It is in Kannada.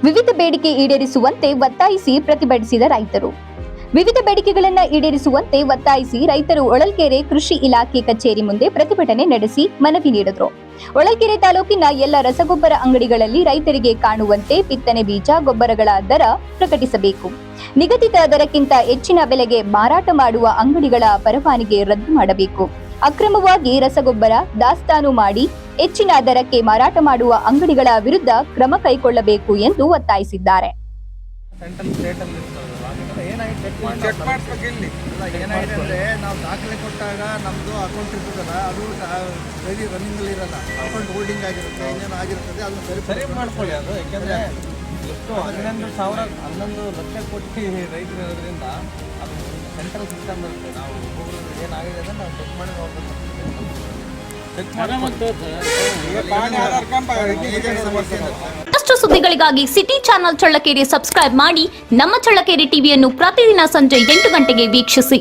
ವಿವಿಧ ಬೇಡಿಕೆ ಈಡೇರಿಸುವಂತೆ ಒತ್ತಾಯಿಸಿ ಪ್ರತಿಭಟಿಸಿದ ರೈತರು. ವಿವಿಧ ಬೇಡಿಕೆಗಳನ್ನು ಈಡೇರಿಸುವಂತೆ ಒತ್ತಾಯಿಸಿ ರೈತರು ಹೊಳಲ್ಕೆರೆ ಕೃಷಿ ಇಲಾಖೆ ಕಚೇರಿ ಮುಂದೆ ಪ್ರತಿಭಟನೆ ನಡೆಸಿ ಮನವಿ ನೀಡಿದರು. ಹೊಳಲ್ಕೆರೆ ತಾಲೂಕಿನ ಎಲ್ಲ ರಸಗೊಬ್ಬರ ಅಂಗಡಿಗಳಲ್ಲಿ ರೈತರಿಗೆ ಕಾಣುವಂತೆ ಬಿತ್ತನೆ ಬೀಜ ಗೊಬ್ಬರಗಳ ದರ ಪ್ರಕಟಿಸಬೇಕು. ನಿಗದಿತ ದರಕ್ಕಿಂತ ಹೆಚ್ಚಿನ ಬೆಲೆಗೆ ಮಾರಾಟ ಮಾಡುವ ಅಂಗಡಿಗಳ ಪರವಾನಗಿ ರದ್ದು ಮಾಡಬೇಕು. ಅಕ್ರಮವಾಗಿ ರಸಗೊಬ್ಬರ ದಾಸ್ತಾನು ಮಾಡಿ ಹೆಚ್ಚಿನ ದರಕ್ಕೆ ಮಾರಾಟ ಮಾಡುವ ಅಂಗಡಿಗಳ ವಿರುದ್ಧ ಕ್ರಮ ಕೈಗೊಳ್ಳಬೇಕು ಎಂದು ಒತ್ತಾಯಿಸಿದ್ದಾರೆ. ಚೆಕ್ ಮಾಡಿಸ್ಬೇಕು ಇಲ್ಲಿ ಏನಾಗಿದೆ ಅಂದರೆ ನಾವು ದಾಖಲೆ ಕೊಟ್ಟಾಗ ನಮ್ಮದು ಅಕೌಂಟ್ ಇರ್ತದಲ್ಲ ಅದು ಡೈಲಿ ರನ್ನಿಂಗಲ್ಲಿ ಇರಲ್ಲ, ಅಕೌಂಟ್ ಹೋಲ್ಡಿಂಗ್ ಆಗಿರುತ್ತೆ, ಏನೇನು ಆಗಿರ್ತದೆ ಅದನ್ನು ಸರಿ ಮಾಡ್ಕೊಳ್ಳಿ. ಅದು ಯಾಕೆಂದರೆ ಎಷ್ಟು 11 ಲಕ್ಷ ಕೊಟ್ಟು ರೈತರು ಇರೋದ್ರಿಂದ ಅದು ಸೆಂಟ್ರಲ್ ಸಿಸ್ಟಮ್ ಇರುತ್ತೆ. ನಾವು ಏನಾಗಿದೆ ಅಂದರೆ ನಾವು ಚೆಕ್ ಮಾಡಿ ನೋಡ್ಬೇಕು. ಮತ್ತಷ್ಟು ಸುದ್ದಿಗಳಿಗಾಗಿ ಸಿಟಿ ಚಾನೆಲ್ ಚಳ್ಳಕೆರೆ ಸಬ್ಸ್ಕ್ರೈಬ್ ಮಾಡಿ. ನಮ್ಮ ಚಳ್ಳಕೆರೆ ಟಿವಿಯನ್ನು ಪ್ರತಿದಿನ ಸಂಜೆ 8 ಗಂಟೆಗೆ ವೀಕ್ಷಿಸಿ.